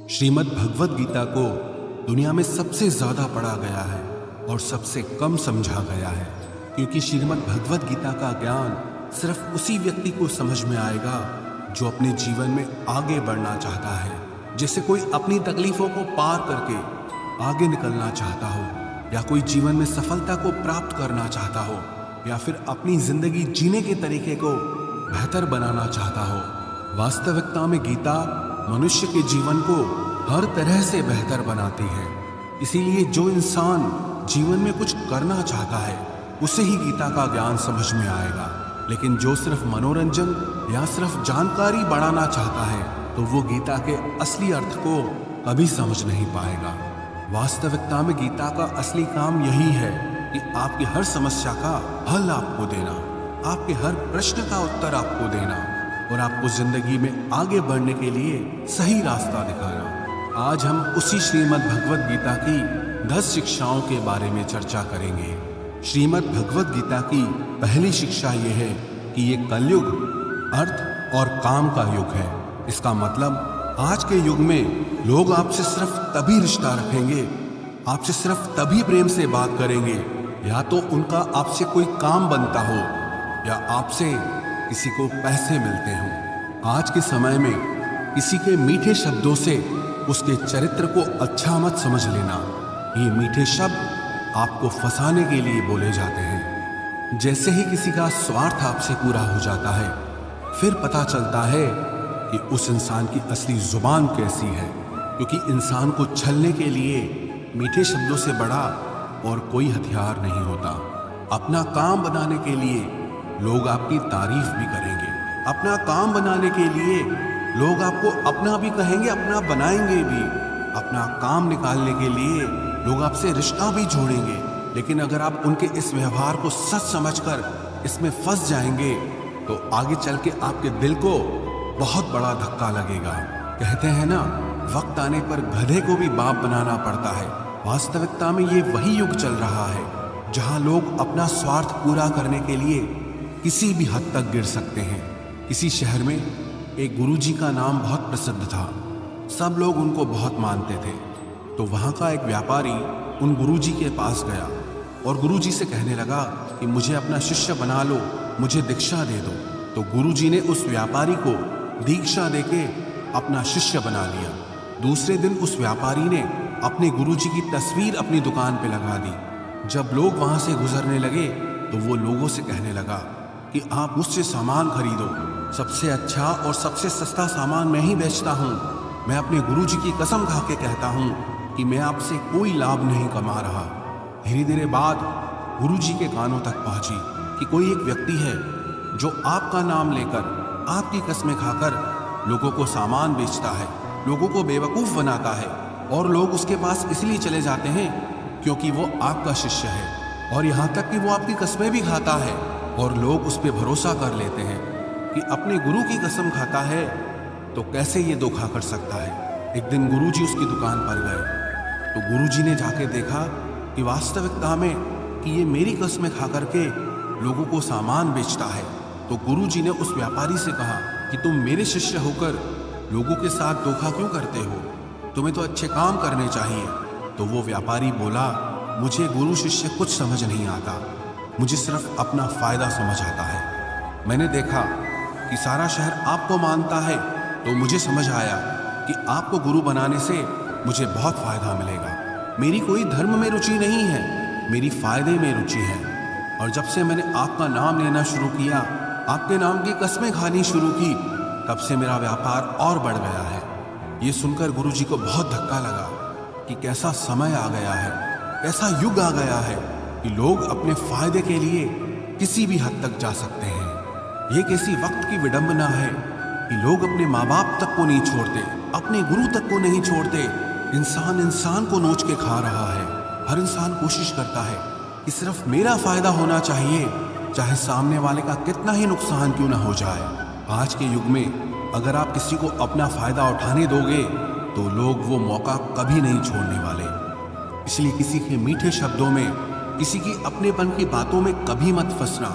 श्रीमद् भगवद गीता को दुनिया में सबसे ज्यादा पढ़ा गया है और सबसे कम समझा गया है, क्योंकि श्रीमद् भगवद गीता का ज्ञान सिर्फ उसी व्यक्ति को समझ में आएगा जो अपने जीवन में आगे बढ़ना चाहता है। जैसे कोई अपनी तकलीफों को पार करके आगे निकलना चाहता हो, या कोई जीवन में सफलता को प्राप्त करना चाहता हो, या फिर अपनी जिंदगी जीने के तरीके को बेहतर बनाना चाहता हो। वास्तविकता में गीता मनुष्य के जीवन को हर तरह से बेहतर बनाती है। इसीलिए जो इंसान जीवन में कुछ करना चाहता है उसे ही गीता का ज्ञान समझ में आएगा, लेकिन जो सिर्फ मनोरंजन या सिर्फ जानकारी बढ़ाना चाहता है तो वो गीता के असली अर्थ को कभी समझ नहीं पाएगा। वास्तविकता में गीता का असली काम यही है कि आपकी हर समस्या का हल आपको देना, आपके हर प्रश्न का उत्तर आपको देना और आपको जिंदगी में आगे बढ़ने के लिए सही रास्ता दिखाना। आज हम उसी श्रीमद् भगवद गीता की 10 शिक्षाओं के बारे में चर्चा करेंगे। श्रीमद् भगवद गीता की पहली शिक्षा ये है कि ये कलयुग अर्थ और काम का युग है। इसका मतलब आज के युग में लोग आपसे सिर्फ तभी रिश्ता रखेंगे, आपसे सिर्फ तभी प्रेम से बात करेंगे, या तो उनका आपसे कोई काम बनता हो या आपसे किसी को पैसे मिलते हों। आज के समय में किसी के मीठे शब्दों से उसके चरित्र को अच्छा मत समझ लेना। ये मीठे शब्द आपको फंसाने के लिए बोले जाते हैं। जैसे ही किसी का स्वार्थ आपसे पूरा हो जाता है, फिर पता चलता है कि उस इंसान की असली जुबान कैसी है, क्योंकि इंसान को छलने के लिए मीठे शब्दों से बड़ा और कोई हथियार नहीं होता। अपना काम बनाने के लिए लोग आपकी तारीफ भी करेंगे, अपना काम बनाने के लिए लोग आपको अपना भी कहेंगे, अपना बनाएंगे भी, अपना काम निकालने के लिए लोग आपसे रिश्ता भी जोड़ेंगे। लेकिन अगर आप उनके इस व्यवहार को सच समझकर इसमें फंस जाएंगे तो आगे चल के आपके दिल को बहुत बड़ा धक्का लगेगा। कहते हैं ना, वक्त आने पर गधे को भी बाप बनाना पड़ता है। वास्तविकता में ये वही युग चल रहा है जहां लोग अपना स्वार्थ पूरा करने के लिए किसी भी हद तक गिर सकते हैं। किसी शहर में एक गुरुजी का नाम बहुत प्रसिद्ध था, सब लोग उनको बहुत मानते थे। तो वहाँ का एक व्यापारी उन गुरुजी के पास गया और गुरुजी से कहने लगा कि मुझे अपना शिष्य बना लो, मुझे दीक्षा दे दो। तो गुरुजी ने उस व्यापारी को दीक्षा देके अपना शिष्य बना लिया। दूसरे दिन उस व्यापारी ने अपने गुरुजी की तस्वीर अपनी दुकान पे लगा दी। जब लोग वहाँ से गुजरने लगे तो वो लोगों से कहने लगा कि आप मुझसे सामान खरीदो, सबसे अच्छा और सबसे सस्ता सामान मैं ही बेचता हूँ। मैं अपने गुरुजी की कसम खा के कहता हूँ कि मैं आपसे कोई लाभ नहीं कमा रहा। धीरे धीरे बात गुरुजी के कानों तक पहुँची कि कोई एक व्यक्ति है जो आपका नाम लेकर, आपकी कसमें खाकर लोगों को सामान बेचता है, लोगों को बेवकूफ़ बनाता है, और लोग उसके पास इसलिए चले जाते हैं क्योंकि वो आपका शिष्य है, और यहाँ तक कि वो आपकी कसमें भी खाता है और लोग उस पर भरोसा कर लेते हैं कि अपने गुरु की कसम खाता है तो कैसे ये धोखा कर सकता है। एक दिन गुरुजी उसकी दुकान पर गए तो गुरुजी ने जाके देखा कि वास्तविकता में कि ये मेरी कसमें खा करके लोगों को सामान बेचता है। तो गुरुजी ने उस व्यापारी से कहा कि तुम मेरे शिष्य होकर लोगों के साथ धोखा क्यों करते हो, तुम्हें तो अच्छे काम करने चाहिए। तो वो व्यापारी बोला, मुझे गुरु शिष्य कुछ समझ नहीं आता, मुझे सिर्फ अपना फायदा समझ आता है। मैंने देखा कि सारा शहर आपको मानता है तो मुझे समझ आया कि आपको गुरु बनाने से मुझे बहुत फायदा मिलेगा। मेरी कोई धर्म में रुचि नहीं है, मेरी फायदे में रुचि है। और जब से मैंने आपका नाम लेना शुरू किया, आपके नाम की कसमें खानी शुरू की, तब से मेरा व्यापार और बढ़ गया है। ये सुनकर गुरुजी को बहुत धक्का लगा कि कैसा समय आ गया है, कैसा युग आ गया है कि लोग अपने फायदे के लिए किसी भी हद तक जा सकते हैं। ये किसी वक्त की विडंबना है कि लोग अपने माँ बाप तक को नहीं छोड़ते, अपने गुरु तक को नहीं छोड़ते। इंसान इंसान को नोच के खा रहा है। हर इंसान कोशिश करता है कि सिर्फ मेरा फायदा होना चाहिए, चाहे सामने वाले का कितना ही नुकसान क्यों ना हो जाए। आज के युग में अगर आप किसी को अपना फायदा उठाने दोगे तो लोग वो मौका कभी नहीं छोड़ने वाले। इसलिए किसी के मीठे शब्दों में, किसी की अपनेपन की बातों में कभी मत फंसना,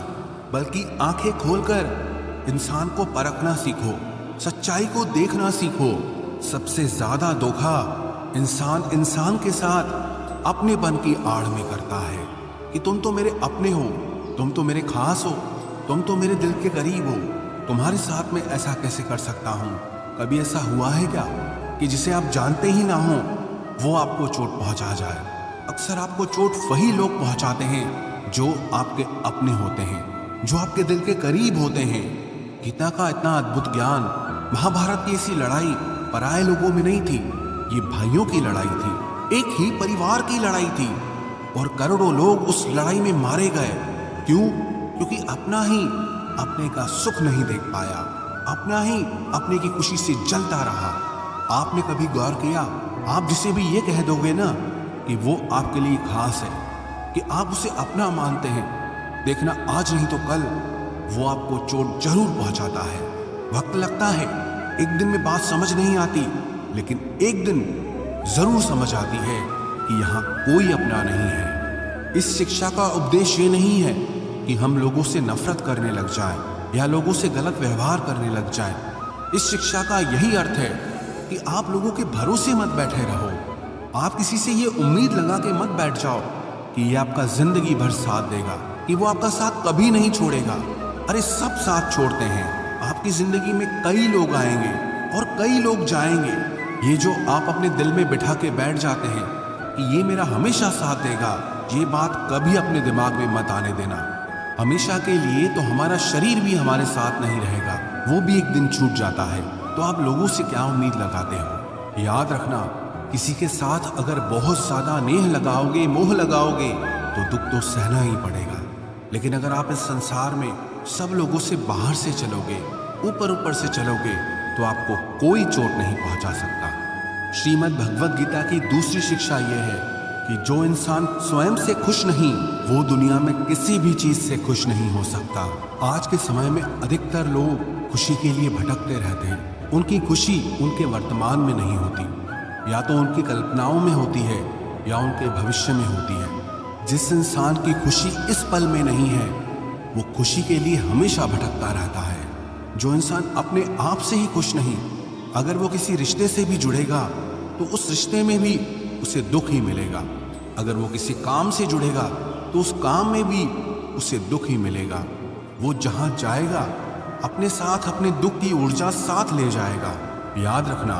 बल्कि आंखें खोलकर इंसान को परखना सीखो, सच्चाई को देखना सीखो सबसे ज्यादा धोखा इंसान इंसान के साथ अपनेपन की आड़ में करता है कि तुम तो मेरे अपने हो, तुम तो मेरे खास हो, तुम तो मेरे दिल के करीब हो, तुम्हारे साथ में ऐसा कैसे कर सकता हूँ। कभी ऐसा हुआ है क्या कि जिसे आप जानते ही ना हो वो आपको चोट पहुंचा जाए। अक्सर आपको चोट वही लोग पहुंचाते हैं जो आपके अपने होते हैं, जो आपके दिल के करीब होते हैं। गीता का इतना अद्भुत ज्ञान, महाभारत की ऐसी लड़ाई पराये लोगों में नहीं थी, ये भाइयों की लड़ाई थी, एक ही परिवार की लड़ाई थी और करोड़ों लोग उस लड़ाई में मारे गए। क्यों? क्योंकि अपना ही अपने का सुख नहीं देख पाया, अपना ही अपने की खुशी से जलता रहा। आपने कभी गौर किया, आप जिसे भी ये कह दोगे ना कि वो आपके लिए खास है, कि आप उसे अपना मानते हैं, देखना आज नहीं तो कल वो आपको चोट जरूर पहुंचाता है। वक्त लगता है, एक दिन में बात समझ नहीं आती, लेकिन एक दिन जरूर समझ आती है कि यहाँ कोई अपना नहीं है। इस शिक्षा का उपदेश ये नहीं है कि हम लोगों से नफरत करने लग जाएं या लोगों से गलत व्यवहार करने लग जाएं। इस शिक्षा का यही अर्थ है कि आप लोगों के भरोसे मत बैठे रहो। आप किसी से ये उम्मीद लगा के मत बैठ जाओ कि ये आपका जिंदगी भर साथ देगा, कि वो आपका साथ कभी नहीं छोड़ेगा। अरे सब साथ छोड़ते हैं। आपकी जिंदगी में कई लोग आएंगे और कई लोग जाएंगे। ये जो आप अपने दिल में बिठा के बैठ जाते हैं कि ये मेरा हमेशा साथ देगा, ये बात कभी अपने दिमाग में मत आने देना। हमेशा के लिए तो हमारा शरीर भी हमारे साथ नहीं रहेगा, वो भी एक दिन छूट जाता है। तो आप लोगों से क्या उम्मीद लगाते हो? याद रखना, किसी के साथ अगर बहुत ज्यादा नेह लगाओगे, मोह लगाओगे तो दुख तो सहना ही पड़ेगा। लेकिन अगर आप इस संसार में सब लोगों से बाहर से चलोगे, ऊपर ऊपर से चलोगे, तो आपको कोई चोट नहीं पहुंचा सकता। श्रीमद् भगवद गीता की दूसरी शिक्षा यह है कि जो इंसान स्वयं से खुश नहीं, वो दुनिया में किसी भी चीज से खुश नहीं हो सकता। आज के समय में अधिकतर लोग खुशी के लिए भटकते रहते हैं। उनकी खुशी उनके वर्तमान में नहीं होती, या तो उनकी कल्पनाओं में होती है या उनके भविष्य में होती है। जिस इंसान की खुशी इस पल में नहीं है, वो खुशी के लिए हमेशा भटकता रहता है। जो इंसान अपने आप से ही खुश नहीं, अगर वो किसी रिश्ते से भी जुड़ेगा तो उस रिश्ते में भी उसे दुख ही मिलेगा। अगर वो किसी काम से जुड़ेगा तो उस काम में भी उसे दुख ही मिलेगा। वो जहां जाएगा अपने साथ अपने दुख की ऊर्जा साथ ले जाएगा। याद रखना,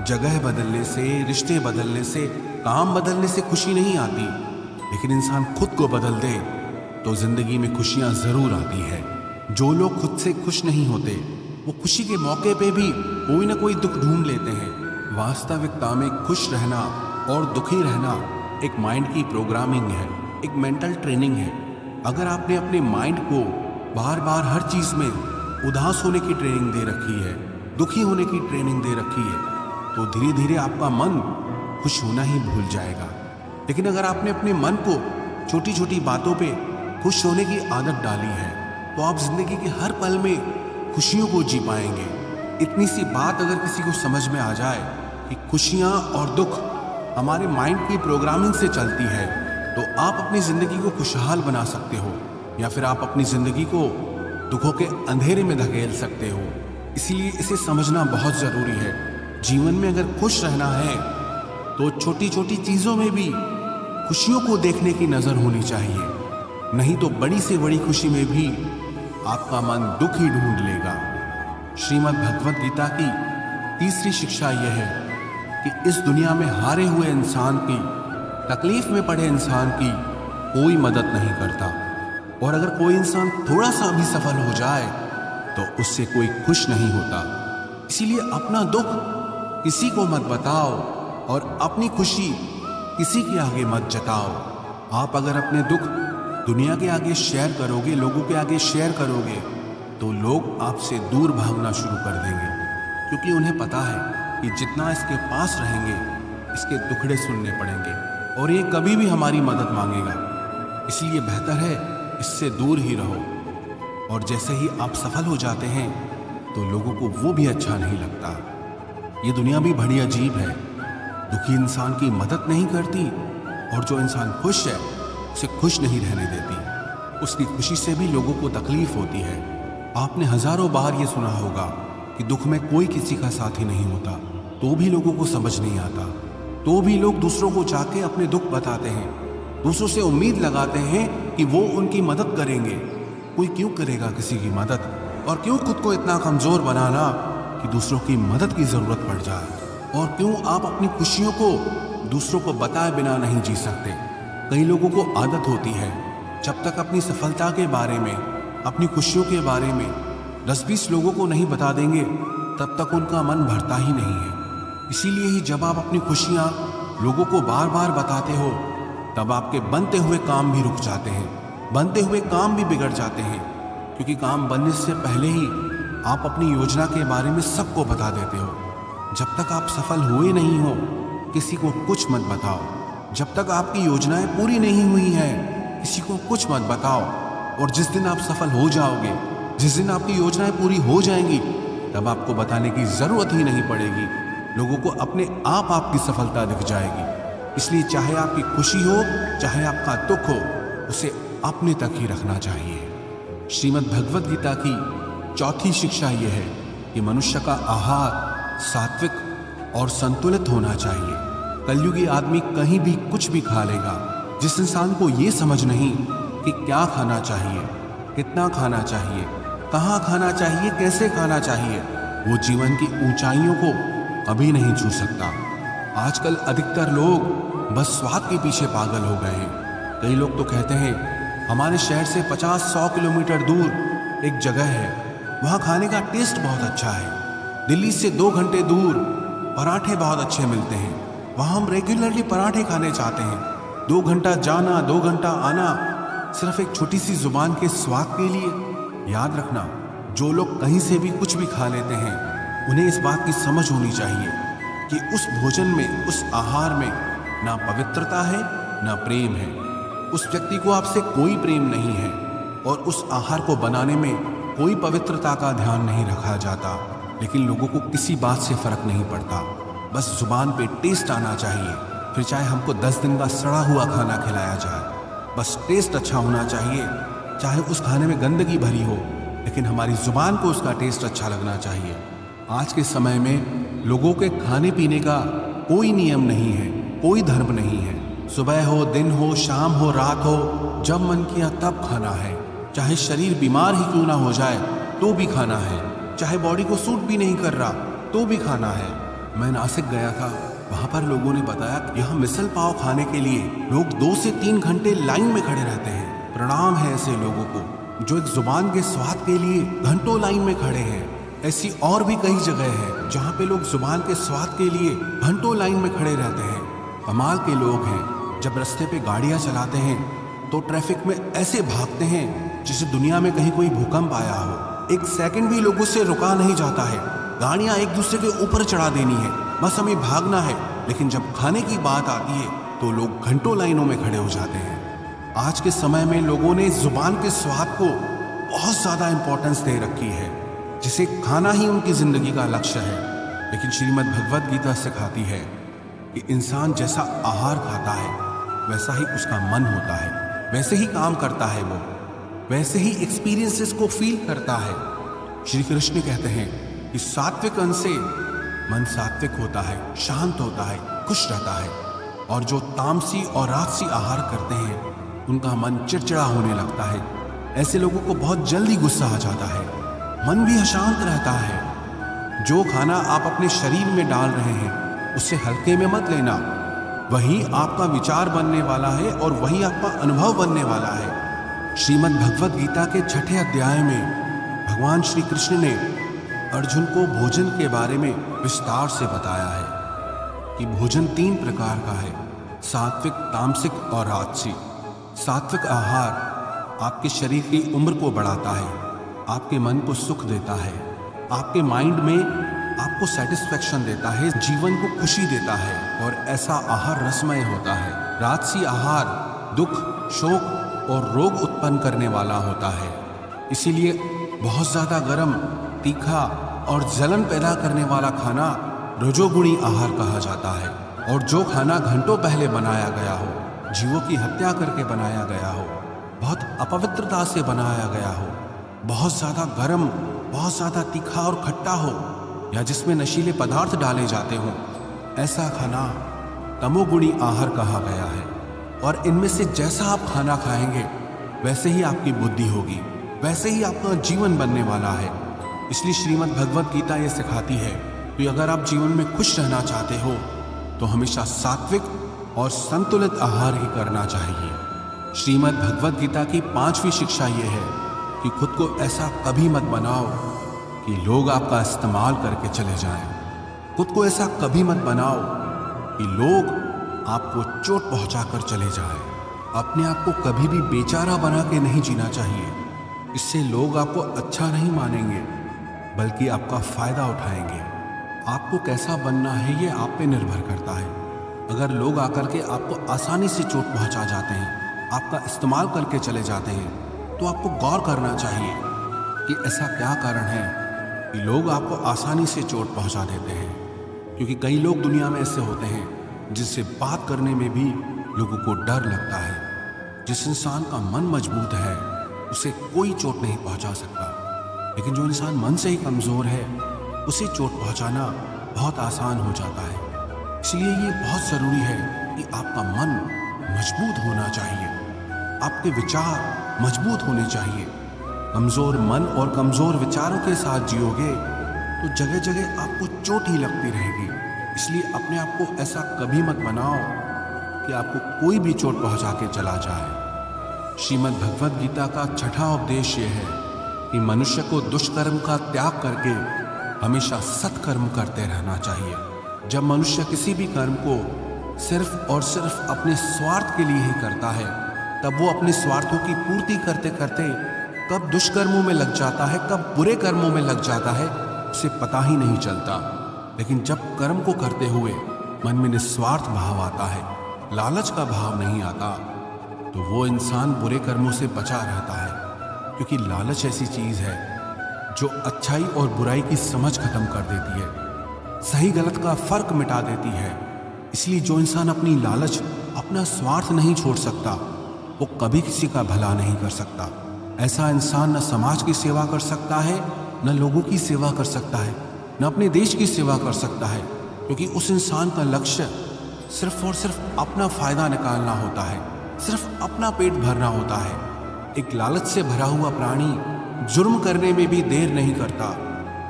जगह बदलने से, रिश्ते बदलने से, काम बदलने से खुशी नहीं आती, लेकिन इंसान खुद को बदल दे तो जिंदगी में खुशियां जरूर आती है। जो लोग खुद से खुश नहीं होते, वो खुशी के मौके पे भी कोई ना कोई दुख ढूंढ लेते हैं। वास्तविकता में खुश रहना और दुखी रहना एक माइंड की प्रोग्रामिंग है, एक मेंटल ट्रेनिंग है। अगर आपने अपने माइंड को बार बार हर चीज में उदास होने की ट्रेनिंग दे रखी है, दुखी होने की ट्रेनिंग दे रखी है, तो धीरे धीरे आपका मन खुश होना ही भूल जाएगा। लेकिन अगर आपने अपने मन को छोटी छोटी बातों पे खुश होने की आदत डाली है, तो आप जिंदगी के हर पल में खुशियों को जी पाएंगे। इतनी सी बात अगर किसी को समझ में आ जाए कि खुशियां और दुख हमारे माइंड की प्रोग्रामिंग से चलती है, तो आप अपनी जिंदगी को खुशहाल बना सकते हो, या फिर आप अपनी जिंदगी को दुखों के अंधेरे में धकेल सकते हो। इसीलिए इसे समझना बहुत जरूरी है। जीवन में अगर खुश रहना है तो छोटी छोटी चीजों में भी खुशियों को देखने की नजर होनी चाहिए, नहीं तो बड़ी से बड़ी खुशी में भी आपका मन दुख ही ढूंढ लेगा। श्रीमद् भगवद गीता की तीसरी शिक्षा यह है कि इस दुनिया में हारे हुए इंसान की, तकलीफ में पड़े इंसान की कोई मदद नहीं करता, और अगर कोई इंसान थोड़ा सा भी सफल हो जाए तो उससे कोई खुश नहीं होता। इसीलिए अपना दुख किसी को मत बताओ और अपनी खुशी किसी के आगे मत जताओ। आप अगर अपने दुख दुनिया के आगे शेयर करोगे, लोगों के आगे शेयर करोगे, तो लोग आपसे दूर भागना शुरू कर देंगे, क्योंकि उन्हें पता है कि जितना इसके पास रहेंगे इसके दुखड़े सुनने पड़ेंगे और ये कभी भी हमारी मदद मांगेगा। इसलिए बेहतर है इससे दूर ही रहो। और जैसे ही आप सफल हो जाते हैं तो लोगों को वो भी अच्छा नहीं लगता। ये दुनिया भी बड़ी अजीब है। दुखी इंसान की मदद नहीं करती और जो इंसान खुश है उसे खुश नहीं रहने देती। उसकी खुशी से भी लोगों को तकलीफ होती है। आपने हजारों बार ये सुना होगा कि दुख में कोई किसी का साथी नहीं होता, तो तो भी लोगों को समझ नहीं आता। तो भी लोग दूसरों को जाके अपने दुख बताते हैं, दूसरों से उम्मीद लगाते हैं कि वो उनकी मदद करेंगे। कोई क्यों करेगा किसी की मदद, और क्यों खुद को इतना कमजोर बनाना कि दूसरों की मदद की जरूरत पड़ जाए। और क्यों आप अपनी खुशियों को दूसरों को बताए बिना नहीं जी सकते। कई लोगों को आदत होती है, जब तक अपनी सफलता के बारे में, अपनी खुशियों के बारे में 10-20 लोगों को नहीं बता देंगे, तब तक उनका मन भरता ही नहीं है। इसीलिए ही जब आप अपनी खुशियां लोगों को बार बार बताते हो, तब आपके बनते हुए काम भी रुक जाते हैं, बनते हुए काम भी बिगड़ जाते हैं। क्योंकि काम बनने से पहले ही आप अपनी योजना के बारे में सबको बता देते हो। जब तक आप सफल हुए नहीं हो, किसी को कुछ मत बताओ। जब तक आपकी योजनाएं पूरी नहीं हुई हैं, किसी को कुछ मत बताओ। और जिस दिन आप सफल हो जाओगे, जिस दिन आपकी योजनाएं पूरी हो जाएंगी, तब आपको बताने की जरूरत ही नहीं पड़ेगी। लोगों को अपने आप आपकी सफलता दिख जाएगी। इसलिए चाहे आपकी खुशी हो, चाहे आपका दुख हो, उसे अपने तक ही रखना चाहिए। श्रीमद् भगवद गीता की चौथी शिक्षा यह है कि मनुष्य का आहार सात्विक और संतुलित होना चाहिए। कलयुगी आदमी कहीं भी कुछ भी खा लेगा। जिस इंसान को ये समझ नहीं कि क्या खाना चाहिए, कितना खाना चाहिए, कहाँ खाना चाहिए, कैसे खाना चाहिए, वो जीवन की ऊंचाइयों को कभी नहीं छू सकता। आजकल अधिकतर लोग बस स्वाद के पीछे पागल हो गए हैं। कई लोग तो कहते हैं हमारे शहर से 50-100 किलोमीटर दूर एक जगह है, वहाँ खाने का टेस्ट बहुत अच्छा है। दिल्ली से 2 घंटे दूर पराठे बहुत अच्छे मिलते हैं, वहाँ हम रेगुलरली पराठे खाने चाहते हैं। 2 घंटा जाना, 2 घंटा आना, सिर्फ एक छोटी सी जुबान के स्वाद के लिए। याद रखना, जो लोग कहीं से भी कुछ भी खा लेते हैं, उन्हें इस बात की समझ होनी चाहिए कि उस भोजन में, उस आहार में ना पवित्रता है, ना प्रेम है। उस व्यक्ति को आपसे कोई प्रेम नहीं है, और उस आहार को बनाने में कोई पवित्रता का ध्यान नहीं रखा जाता। लेकिन लोगों को किसी बात से फर्क नहीं पड़ता, बस जुबान पे टेस्ट आना चाहिए। फिर चाहे हमको 10 दिन का सड़ा हुआ खाना खिलाया जाए, बस टेस्ट अच्छा होना चाहिए। चाहे उस खाने में गंदगी भरी हो, लेकिन हमारी जुबान को उसका टेस्ट अच्छा लगना चाहिए। आज के समय में लोगों के खाने पीने का कोई नियम नहीं है, कोई धर्म नहीं है। सुबह हो, दिन हो, शाम हो, रात हो, जब मन किया तब खाना है। चाहे शरीर बीमार ही क्यों ना हो जाए तो भी खाना है। चाहे बॉडी को सूट भी नहीं कर रहा तो भी खाना है। मैं नासिक गया था, वहां पर लोगों ने बताया कि यहाँ मिसल पाव खाने के लिए लोग 2 से 3 घंटे लाइन में खड़े रहते हैं। प्रणाम है ऐसे लोगों को जो एक जुबान के स्वाद के लिए घंटों लाइन में खड़े हैं। ऐसी और भी कई जगह है जहाँ पे लोग जुबान के स्वाद के लिए घंटों लाइन में खड़े रहते हैं। कमाल के लोग हैं। जब रास्ते पे गाड़ियां चलाते हैं तो ट्रैफिक में ऐसे भागते हैं जैसे दुनिया में कहीं कोई भूकंप आया हो। एक सेकंड भी लोगों से रुका नहीं जाता है। गाड़ियां एक दूसरे के ऊपर चढ़ा देनी है, बस हमें भागना है। लेकिन जब खाने की बात आती है तो लोग घंटों लाइनों में खड़े हो जाते हैं। आज के समय में लोगों ने जुबान के स्वाद को बहुत ज्यादा इंपॉर्टेंस दे रखी है, जिसे खाना ही उनकी जिंदगी का लक्ष्य है। लेकिन श्रीमद् भगवद गीता सिखाती है कि इंसान जैसा आहार खाता है वैसा ही उसका मन होता है, वैसे ही काम करता है, वो वैसे ही एक्सपीरियंसेस को फील करता है। श्री कृष्ण कहते हैं कि सात्विक अन्न से मन सात्विक होता है, शांत होता है, खुश रहता है। और जो तामसी और राजसी आहार करते हैं उनका मन चिड़चिड़ा होने लगता है। ऐसे लोगों को बहुत जल्दी गुस्सा आ जाता है, मन भी अशांत रहता है। जो खाना आप अपने शरीर में डाल रहे हैं उससे हल्के में मत लेना। वही आपका विचार बनने वाला है और वही आपका अनुभव बनने वाला है। श्रीमद् भगवद गीता के 6ठे अध्याय में भगवान श्री कृष्ण ने अर्जुन को भोजन के बारे में विस्तार से बताया है कि भोजन 3 प्रकार का है, सात्विक, तामसिक और राजसी। सात्विक आहार आपके शरीर की उम्र को बढ़ाता है, आपके मन को सुख देता है, आपके माइंड में आपको सेटिस्फेक्शन देता है, जीवन को खुशी देता है, और ऐसा आहार रसमय होता है। राजसी आहार दुख, शोक और रोग उत्पन्न करने वाला होता है। इसीलिए बहुत ज्यादा गर्म, तीखा और जलन पैदा करने वाला खाना रजोगुणी आहार कहा जाता है। और जो खाना घंटों पहले बनाया गया हो, जीवों की हत्या करके बनाया गया हो, बहुत अपवित्रता से बनाया गया हो, बहुत ज्यादा गर्म, बहुत ज्यादा तीखा और खट्टा हो, या जिसमें नशीले पदार्थ डाले जाते हों, ऐसा खाना तमोगुणी आहार कहा गया है। और इनमें से जैसा आप खाना खाएंगे वैसे ही आपकी बुद्धि होगी, वैसे ही आपका जीवन बनने वाला है। इसलिए श्रीमद् भगवद गीता ये सिखाती है कि अगर आप जीवन में खुश रहना चाहते हो तो हमेशा सात्विक और संतुलित आहार ही करना चाहिए। श्रीमद् भगवद गीता की 5वीं शिक्षा ये है कि खुद को ऐसा कभी मत बनाओ कि लोग आपका इस्तेमाल करके चले जाएं। खुद को ऐसा कभी मत बनाओ कि लोग आपको चोट पहुंचाकर चले जाएं। अपने आप को कभी भी बेचारा बना के नहीं जीना चाहिए। इससे लोग आपको अच्छा नहीं मानेंगे बल्कि आपका फायदा उठाएंगे। आपको कैसा बनना है ये आप पे निर्भर करता है। अगर लोग आकर के आपको आसानी से चोट पहुंचा जाते हैं, आपका इस्तेमाल करके चले जाते हैं, तो आपको गौर करना चाहिए कि ऐसा क्या कारण है कि लोग आपको आसानी से चोट पहुंचा देते हैं। क्योंकि कई लोग दुनिया में ऐसे होते हैं जिनसे बात करने में भी लोगों को डर लगता है। जिस इंसान का मन मजबूत है उसे कोई चोट नहीं पहुंचा सकता, लेकिन जो इंसान मन से ही कमज़ोर है उसे चोट पहुंचाना बहुत आसान हो जाता है। इसलिए ये बहुत ज़रूरी है कि आपका मन मजबूत होना चाहिए, आपके विचार मजबूत होने चाहिए। कमज़ोर मन और कमज़ोर विचारों के साथ जियोगे तो जगह जगह आपको चोट ही लगती रहेगी। इसलिए अपने आप को ऐसा कभी मत बनाओ कि आपको कोई भी चोट पहुंचा के चला जाए। श्रीमद् भगवद गीता का 6वां उपदेश ये है कि मनुष्य को दुष्कर्म का त्याग करके हमेशा सत्कर्म करते रहना चाहिए। जब मनुष्य किसी भी कर्म को सिर्फ और सिर्फ अपने स्वार्थ के लिए ही करता है, तब वो अपने स्वार्थों की पूर्ति करते करते कब दुष्कर्मों में लग जाता है, कब बुरे कर्मों में लग जाता है, उसे पता ही नहीं चलता। लेकिन जब कर्म को करते हुए मन में निस्वार्थ भाव आता है, लालच का भाव नहीं आता, तो वो इंसान बुरे कर्मों से बचा रहता है। क्योंकि लालच ऐसी चीज है जो अच्छाई और बुराई की समझ खत्म कर देती है, सही गलत का फर्क मिटा देती है। इसलिए जो इंसान अपनी लालच, अपना स्वार्थ नहीं छोड़ सकता, वो कभी किसी का भला नहीं कर सकता। ऐसा इंसान न समाज की सेवा कर सकता है, न लोगों की सेवा कर सकता है, न अपने देश की सेवा कर सकता है। क्योंकि उस इंसान का लक्ष्य सिर्फ और सिर्फ अपना फायदा निकालना होता है, सिर्फ अपना पेट भरना होता है। एक लालच से भरा हुआ प्राणी जुर्म करने में भी देर नहीं करता,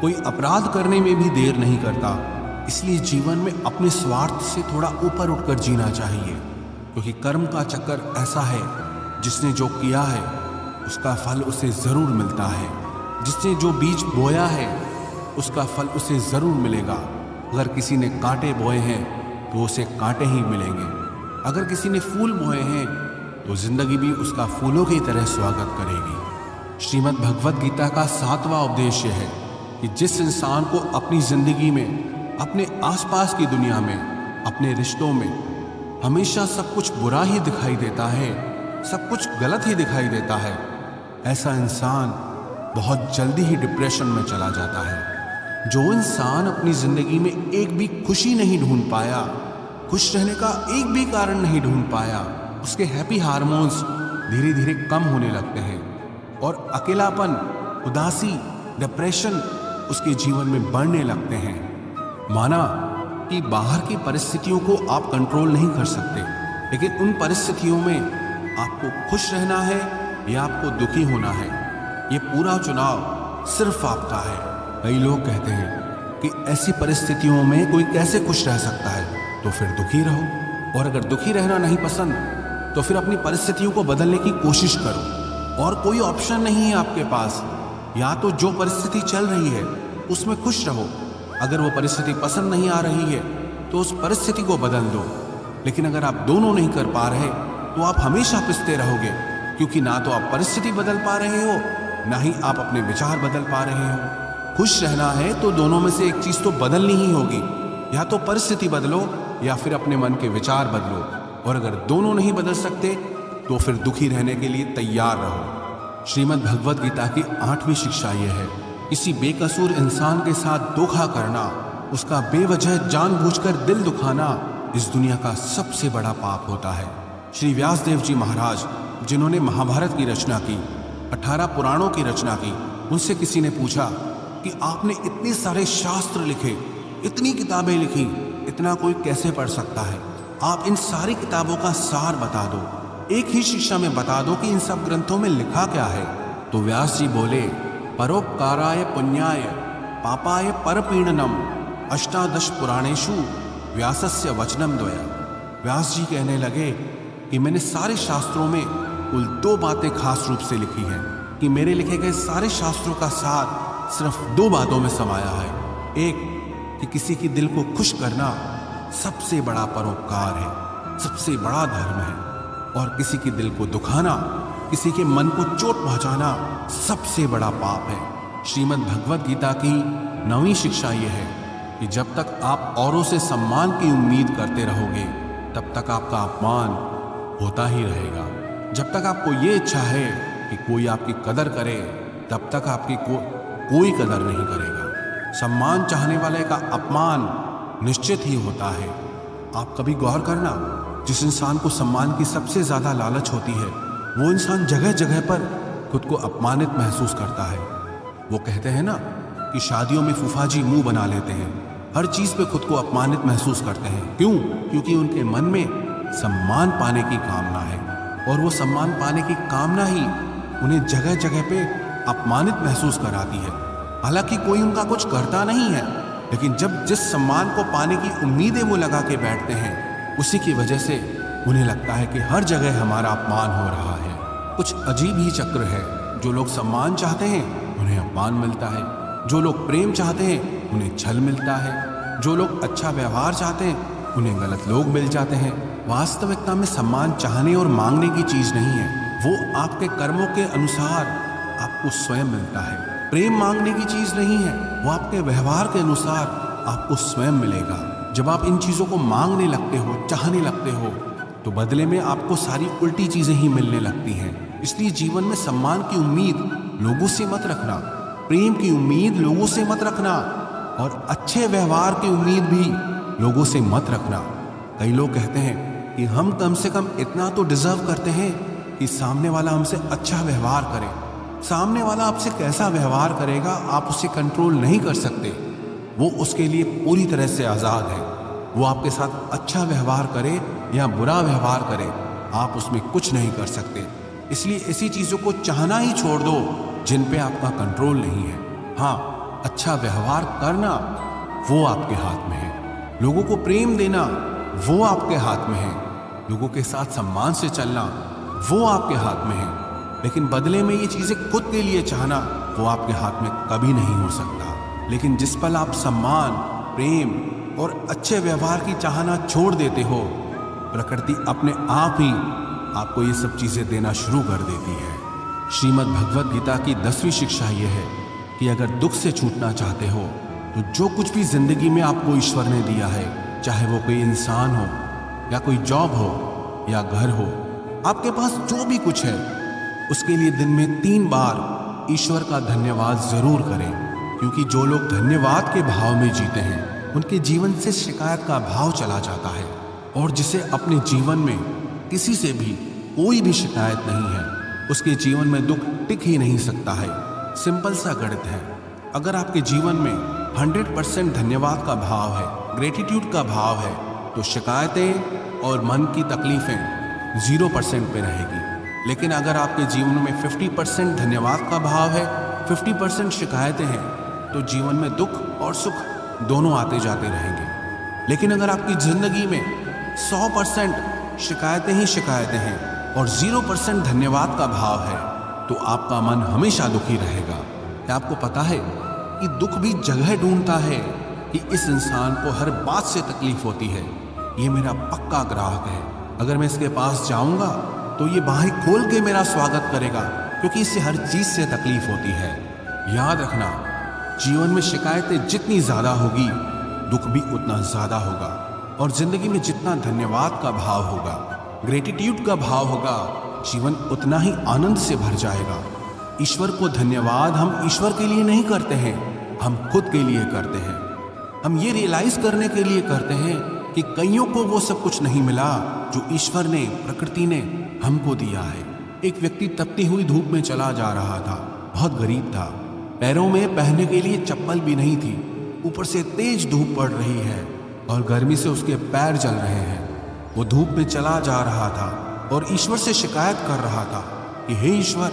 कोई अपराध करने में भी देर नहीं करता। इसलिए जीवन में अपने स्वार्थ से थोड़ा ऊपर उठकर जीना चाहिए। क्योंकि कर्म का चक्कर ऐसा है, जिसने जो किया है उसका फल उसे जरूर मिलता है। जिसने जो बीज बोया है उसका फल उसे जरूर मिलेगा। अगर किसी ने कांटे बोए हैं तो उसे कांटे ही मिलेंगे। अगर किसी ने फूल बोए हैं तो जिंदगी भी उसका फूलों की तरह स्वागत करेगी। श्रीमद् भगवद गीता का 7वां उपदेश है कि जिस इंसान को अपनी जिंदगी में, अपने आसपास की दुनिया में, अपने रिश्तों में हमेशा सब कुछ बुरा ही दिखाई देता है, सब कुछ गलत ही दिखाई देता है, ऐसा इंसान बहुत जल्दी ही डिप्रेशन में चला जाता है। जो इंसान अपनी जिंदगी में एक भी खुशी नहीं ढूंढ पाया, खुश रहने का एक भी कारण नहीं ढूंढ पाया, उसके हैप्पी हार्मोन्स धीरे धीरे कम होने लगते हैं और अकेलापन, उदासी, डिप्रेशन उसके जीवन में बढ़ने लगते हैं। माना कि बाहर की परिस्थितियों को आप कंट्रोल नहीं कर सकते, लेकिन उन परिस्थितियों में आपको खुश रहना है या आपको दुखी होना है, ये पूरा चुनाव सिर्फ आपका है। कई लोग कहते हैं कि ऐसी परिस्थितियों में कोई कैसे खुश रह सकता है, तो फिर दुखी रहो। और अगर दुखी रहना नहीं पसंद तो फिर अपनी परिस्थितियों को बदलने की कोशिश करो। और कोई ऑप्शन नहीं है आपके पास, या तो जो परिस्थिति चल रही है उसमें खुश रहो। अगर वो परिस्थिति पसंद नहीं आ रही है तो उस परिस्थिति को बदल दो। लेकिन अगर आप दोनों नहीं कर पा रहे तो आप हमेशा पिसते रहोगे, क्योंकि ना तो आप परिस्थिति बदल पा रहे हो, ना ही आप अपने विचार बदल पा रहे हो। खुश रहना है तो दोनों में से एक चीज तो बदलनी ही होगी, या तो परिस्थिति बदलो या फिर अपने मन के विचार बदलो। और अगर दोनों नहीं बदल सकते तो फिर दुखी रहने के लिए तैयार रहो। श्रीमद् भगवद गीता की 8वीं शिक्षा यह है, किसी बेकसूर इंसान के साथ धोखा करना, उसका बेवजह जानबूझकर दिल दुखाना इस दुनिया का सबसे बड़ा पाप होता है। श्री व्यासदेव जी महाराज, जिन्होंने महाभारत की रचना की, 18 पुराणों की रचना की, उनसे किसी ने पूछा कि आपने इतने सारे शास्त्र लिखे, इतनी किताबें लिखी, इतना कोई कैसे पढ़ सकता है? आप इन सारी किताबों का सार बता दो, एक ही शिक्षा में बता दो कि इन सब ग्रंथों में लिखा क्या है। तो व्यास जी बोले, परोपकाराय पुण्याय पापाय परपीड़नम अष्टादश पुराणेषु व्यासस्य वचनम द्वय। व्यास जी कहने लगे कि मैंने सारे शास्त्रों में कुल 2 बातें खास रूप से लिखी हैं, कि मेरे लिखे गए सारे शास्त्रों का सार सिर्फ 2 बातों में समाया है। एक, कि किसी की दिल को खुश करना सबसे बड़ा परोपकार है, सबसे बड़ा धर्म है, और किसी की दिल को दुखाना, किसी के मन को चोट पहुंचाना सबसे बड़ा पाप है। श्रीमद् भगवद गीता की 9वीं शिक्षा यह है कि जब तक आप औरों से सम्मान की उम्मीद करते रहोगे तब तक आपका अपमान होता ही रहेगा। जब तक आपको ये इच्छा है कि कोई आपकी कदर करे तब तक आपकी कोई कदर नहीं करेगा। सम्मान चाहने वाले का अपमान निश्चित ही होता है। आप कभी गौर करना, जिस इंसान को सम्मान की सबसे ज्यादा लालच होती है वो इंसान जगह जगह पर खुद को अपमानित महसूस करता है। वो कहते हैं ना कि शादियों में फूफाजी मुंह बना लेते हैं, हर चीज पे खुद को अपमानित महसूस करते हैं। क्यों? क्योंकि उनके मन में सम्मान पाने की कामना है, और वो सम्मान पाने की कामना ही उन्हें जगह जगह पे अपमानित महसूस कराती है। हालांकि कोई उनका कुछ करता नहीं है, लेकिन जब जिस सम्मान को पाने की उम्मीदें वो लगा के बैठते हैं, उसी की वजह से उन्हें लगता है कि हर जगह हमारा अपमान हो रहा है। कुछ अजीब ही चक्र है। जो लोग सम्मान चाहते हैं उन्हें अपमान मिलता है, जो लोग प्रेम चाहते हैं उन्हें छल मिलता है, जो लोग अच्छा व्यवहार चाहते हैं उन्हें गलत लोग मिल जाते हैं। वास्तविकता में सम्मान चाहने और मांगने की चीज नहीं है, वो आपके कर्मों के अनुसार आपको स्वयं मिलता है। प्रेम मांगने की चीज नहीं है, वो आपके व्यवहार के अनुसार आपको स्वयं मिलेगा। जब आप इन चीजों को मांगने लगते हो, चाहने लगते हो, तो बदले में आपको सारी उल्टी चीजें ही मिलने लगती हैं। इसलिए जीवन में सम्मान की उम्मीद लोगों से मत रखना, प्रेम की उम्मीद लोगों से मत रखना, और अच्छे व्यवहार की उम्मीद भी लोगों से मत रखना। कई लोग कहते हैं कि हम कम से कम इतना तो डिजर्व करते हैं कि सामने वाला हमसे अच्छा व्यवहार करे। सामने वाला आपसे कैसा व्यवहार करेगा आप उसे कंट्रोल नहीं कर सकते, वो उसके लिए पूरी तरह से आज़ाद है। वो आपके साथ अच्छा व्यवहार करे या बुरा व्यवहार करे, आप उसमें कुछ नहीं कर सकते। इसलिए ऐसी चीज़ों को चाहना ही छोड़ दो जिन पे आपका कंट्रोल नहीं है। हाँ, अच्छा व्यवहार करना वो आपके हाथ में है, लोगों को प्रेम देना वो आपके हाथ में है, लोगों के साथ सम्मान से चलना वो आपके हाथ में है, लेकिन बदले में ये चीज़ें खुद के लिए चाहना वो आपके हाथ में कभी नहीं हो सकता। लेकिन जिस पल आप सम्मान, प्रेम और अच्छे व्यवहार की चाहना छोड़ देते हो, प्रकृति अपने आप ही आपको ये सब चीज़ें देना शुरू कर देती है। श्रीमद् भगवद गीता की 10वीं शिक्षा यह है कि अगर दुख से छूटना चाहते हो तो जो कुछ भी जिंदगी में आपको ईश्वर ने दिया है, चाहे वो कोई इंसान हो या कोई जॉब हो या घर हो, आपके पास जो भी कुछ है उसके लिए दिन में 3 बार ईश्वर का धन्यवाद जरूर करें। क्योंकि जो लोग धन्यवाद के भाव में जीते हैं उनके जीवन से शिकायत का भाव चला जाता है, और जिसे अपने जीवन में किसी से भी कोई भी शिकायत नहीं है उसके जीवन में दुख टिक ही नहीं सकता है। सिंपल सा गणित है, अगर आपके जीवन में 100% धन्यवाद का भाव है, ग्रेटिट्यूड का भाव है, तो शिकायतें और मन की तकलीफें 0% पे रहेगी। लेकिन अगर आपके जीवन में 50% धन्यवाद का भाव है, 50% शिकायतें हैं, तो जीवन में दुख और सुख दोनों आते जाते रहेंगे। लेकिन अगर आपकी जिंदगी में 100% शिकायतें ही शिकायतें हैं और 0% धन्यवाद का भाव है, तो आपका मन हमेशा दुखी रहेगा। क्या आपको पता है कि दुख भी जगह ढूंढता है कि इस इंसान को हर बात से तकलीफ होती है, ये मेरा पक्का ग्राहक है, अगर मैं इसके पास जाऊंगा तो ये बाहें खोल के मेरा स्वागत करेगा, क्योंकि इससे हर चीज से तकलीफ होती है। याद रखना, जीवन में शिकायतें जितनी ज्यादा होगी दुख भी उतना ज्यादा होगा, और जिंदगी में जितना धन्यवाद का भाव होगा, ग्रेटिट्यूड का भाव होगा, जीवन उतना ही आनंद से भर जाएगा। ईश्वर को धन्यवाद हम ईश्वर के लिए नहीं करते हैं, हम खुद के लिए करते हैं। हम ये रियलाइज करने के लिए करते हैं कि कईयों को वो सब कुछ नहीं मिला जो ईश्वर ने, प्रकृति ने हमको दिया है। एक व्यक्ति तपती हुई धूप में चला जा रहा था, बहुत गरीब था, पैरों में पहनने के लिए चप्पल भी नहीं थी। ऊपर से तेज धूप पड़ रही है और गर्मी से उसके पैर जल रहे हैं। वो धूप में चला जा रहा था और ईश्वर से शिकायत कर रहा था कि हे ईश्वर,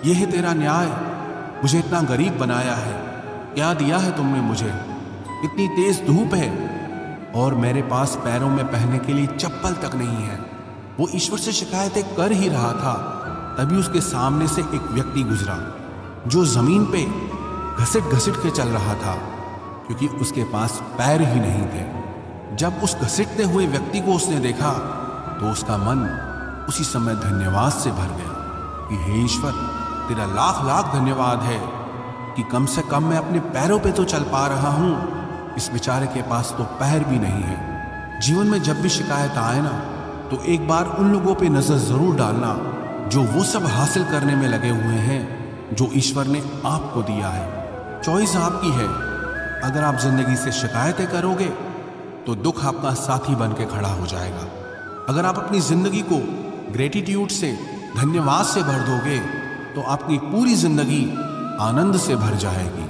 ये है तेरा न्याय, मुझे इतना गरीब बनाया है, क्या दिया है तुमने मुझे? इतनी तेज धूप है और मेरे पास पैरों में पहनने के लिए चप्पल तक नहीं है। वो ईश्वर से शिकायतें कर ही रहा था, तभी उसके सामने से एक व्यक्ति गुजरा जो जमीन पे घसीट घसीट के चल रहा था, क्योंकि उसके पास पैर ही नहीं थे। जब उस घसीटते हुए व्यक्ति को उसने देखा तो उसका मन उसी समय धन्यवाद से भर गया कि हे ईश्वर, तेरा लाख लाख धन्यवाद है कि कम से कम मैं अपने पैरों पे तो चल पा रहा हूं। इस बेचारे के पास तो पैर भी नहीं है। जीवन में जब भी शिकायत आए ना, तो एक बार उन लोगों पे नजर जरूर डालना जो वो सब हासिल करने में लगे हुए हैं जो ईश्वर ने आपको दिया है। चॉइस आपकी है। अगर आप जिंदगी से शिकायतें करोगे तो दुख आपका साथी बन के खड़ा हो जाएगा। अगर आप अपनी जिंदगी को ग्रेटिट्यूड से, धन्यवाद से भर दोगे तो आपकी पूरी जिंदगी आनंद से भर जाएगी।